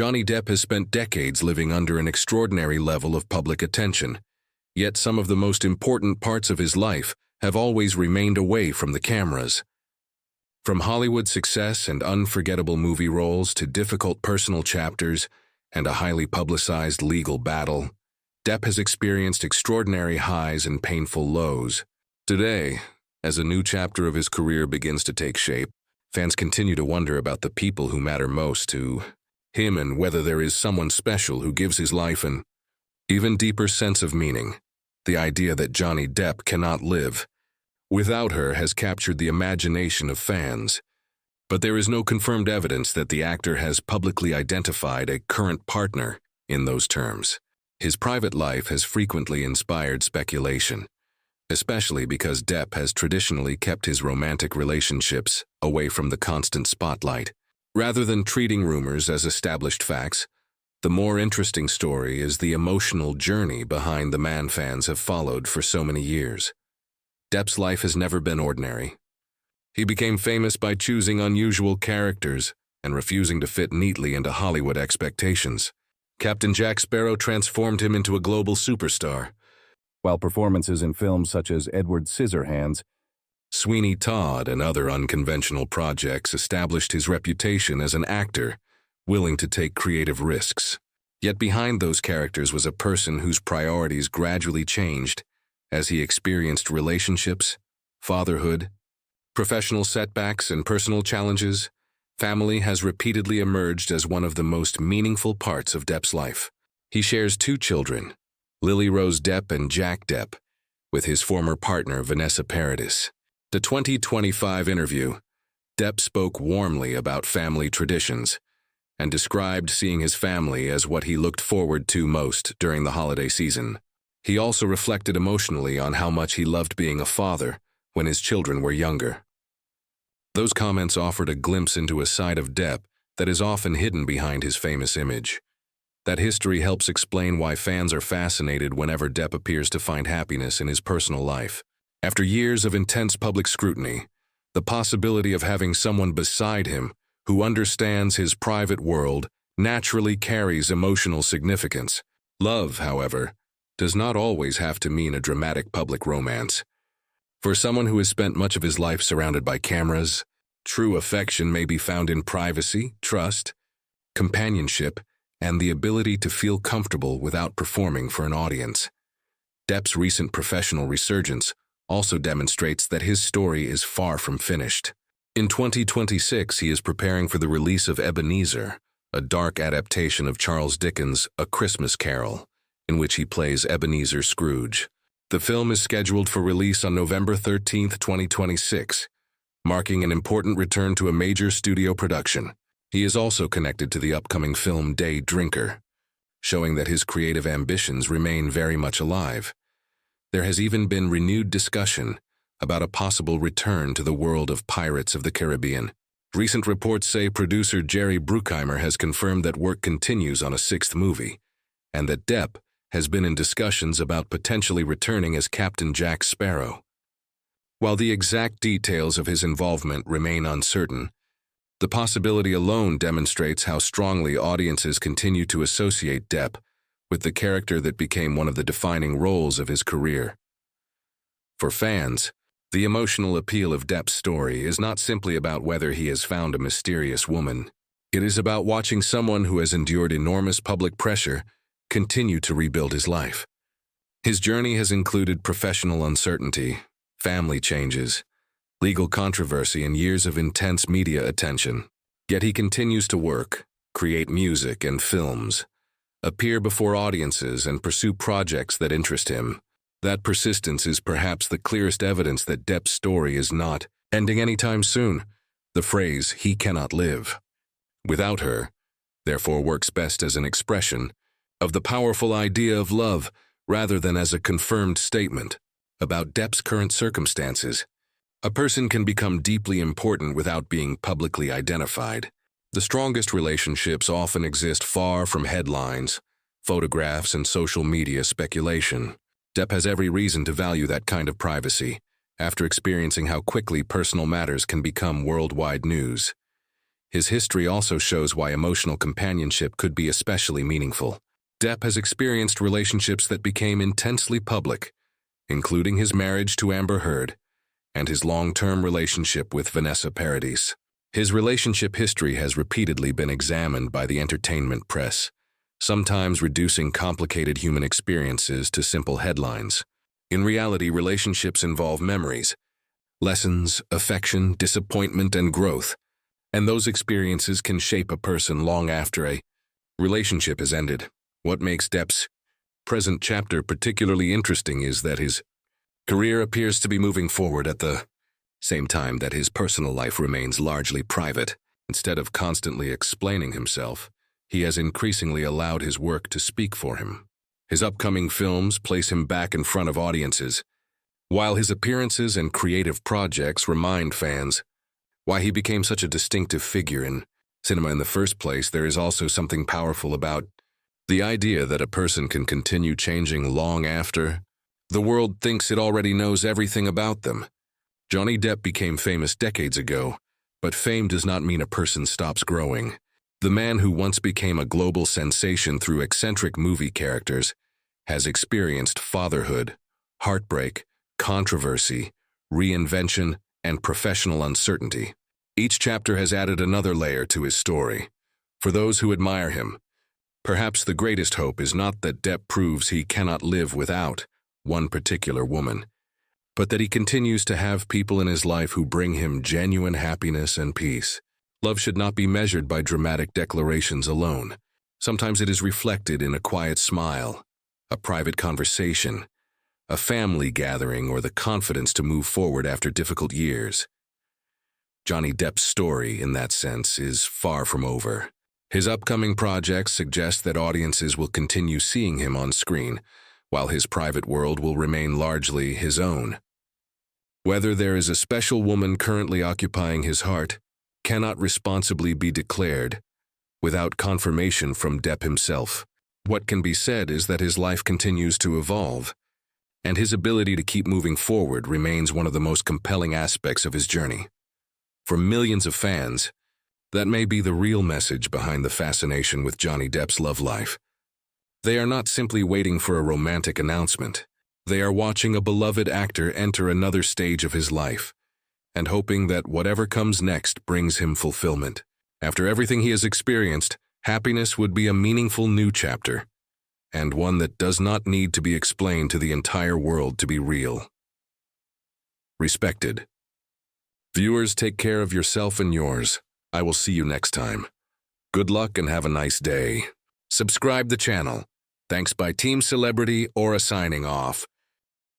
Johnny Depp has spent decades living under an extraordinary level of public attention, yet some of the most important parts of his life have always remained away from the cameras. From Hollywood success and unforgettable movie roles to difficult personal chapters and a highly publicized legal battle, Depp has experienced extraordinary highs and painful lows. Today, as a new chapter of his career begins to take shape, fans continue to wonder about the people who matter most to him and whether there is someone special who gives his life an even deeper sense of meaning. The idea that Johnny Depp cannot live without her has captured the imagination of fans, but there is no confirmed evidence that the actor has publicly identified a current partner in those terms. His private life has frequently inspired speculation, especially because Depp has traditionally kept his romantic relationships away from the constant spotlight. Rather than treating rumors as established facts, the more interesting story is the emotional journey behind the man fans have followed for so many years. Depp's life has never been ordinary. He became famous by choosing unusual characters and refusing to fit neatly into Hollywood expectations. Captain Jack Sparrow transformed him into a global superstar, while performances in films such as Edward Scissorhands, Sweeney Todd, and other unconventional projects established his reputation as an actor willing to take creative risks. Yet behind those characters was a person whose priorities gradually changed as he experienced relationships, fatherhood, professional setbacks, and personal challenges. Family has repeatedly emerged as one of the most meaningful parts of Depp's life. He shares 2 children, Lily Rose Depp and Jack Depp, with his former partner Vanessa Paradis. The 2025 interview, Depp spoke warmly about family traditions and described seeing his family as what he looked forward to most during the holiday season. He also reflected emotionally on how much he loved being a father when his children were younger. Those comments offered a glimpse into a side of Depp that is often hidden behind his famous image. That history helps explain why fans are fascinated whenever Depp appears to find happiness in his personal life. After years of intense public scrutiny, the possibility of having someone beside him who understands his private world naturally carries emotional significance. Love, however, does not always have to mean a dramatic public romance. For someone who has spent much of his life surrounded by cameras, true affection may be found in privacy, trust, companionship, and the ability to feel comfortable without performing for an audience. Depp's recent professional resurgence also demonstrates that his story is far from finished. In 2026, he is preparing for the release of Ebenezer, a dark adaptation of Charles Dickens' A Christmas Carol, in which he plays Ebenezer Scrooge. The film is scheduled for release on November 13, 2026, marking an important return to a major studio production. He is also connected to the upcoming film Day Drinker, showing that his creative ambitions remain very much alive. There has even been renewed discussion about a possible return to the world of Pirates of the Caribbean. Recent reports say producer Jerry Bruckheimer has confirmed that work continues on a 6th movie, and that Depp has been in discussions about potentially returning as Captain Jack Sparrow. While the exact details of his involvement remain uncertain, the possibility alone demonstrates how strongly audiences continue to associate Depp with the character that became one of the defining roles of his career. For fans, the emotional appeal of Depp's story is not simply about whether he has found a mysterious woman. It is about watching someone who has endured enormous public pressure continue to rebuild his life. His journey has included professional uncertainty, family changes, legal controversy, and years of intense media attention. Yet he continues to work, create music and films, appear before audiences, and pursue projects that interest him. That persistence is perhaps the clearest evidence that Depp's story is not ending anytime soon. The phrase, "he cannot live without her," therefore works best as an expression of the powerful idea of love rather than as a confirmed statement about Depp's current circumstances. A person can become deeply important without being publicly identified. The strongest relationships often exist far from headlines, photographs, and social media speculation. Depp has every reason to value that kind of privacy, after experiencing how quickly personal matters can become worldwide news. His history also shows why emotional companionship could be especially meaningful. Depp has experienced relationships that became intensely public, including his marriage to Amber Heard and his long-term relationship with Vanessa Paradis. His relationship history has repeatedly been examined by the entertainment press, sometimes reducing complicated human experiences to simple headlines. In reality, relationships involve memories, lessons, affection, disappointment, and growth, and those experiences can shape a person long after a relationship has ended. What makes Depp's present chapter particularly interesting is that his career appears to be moving forward at the same time that his personal life remains largely private. Instead of constantly explaining himself, he has increasingly allowed his work to speak for him. His upcoming films place him back in front of audiences, while his appearances and creative projects remind fans why he became such a distinctive figure in cinema in the first place. There is also something powerful about the idea that a person can continue changing long after the world thinks it already knows everything about them. Johnny Depp became famous decades ago, but fame does not mean a person stops growing. The man who once became a global sensation through eccentric movie characters has experienced fatherhood, heartbreak, controversy, reinvention, and professional uncertainty. Each chapter has added another layer to his story. For those who admire him, perhaps the greatest hope is not that Depp proves he cannot live without one particular woman, but that he continues to have people in his life who bring him genuine happiness and peace. Love should not be measured by dramatic declarations alone. Sometimes it is reflected in a quiet smile, a private conversation, a family gathering, or the confidence to move forward after difficult years. Johnny Depp's story, in that sense, is far from over. His upcoming projects suggest that audiences will continue seeing him on screen, while his private world will remain largely his own. Whether there is a special woman currently occupying his heart cannot responsibly be declared without confirmation from Depp himself. What can be said is that his life continues to evolve, and his ability to keep moving forward remains one of the most compelling aspects of his journey. For millions of fans, that may be the real message behind the fascination with Johnny Depp's love life. They are not simply waiting for a romantic announcement. They are watching a beloved actor enter another stage of his life, and hoping that whatever comes next brings him fulfillment. After everything he has experienced, happiness would be a meaningful new chapter, and one that does not need to be explained to the entire world to be real. Respected. Viewers, take care of yourself and yours. I will see you next time. Good luck and have a nice day. Subscribe the channel. Thanks by Team Celebrity or a signing off.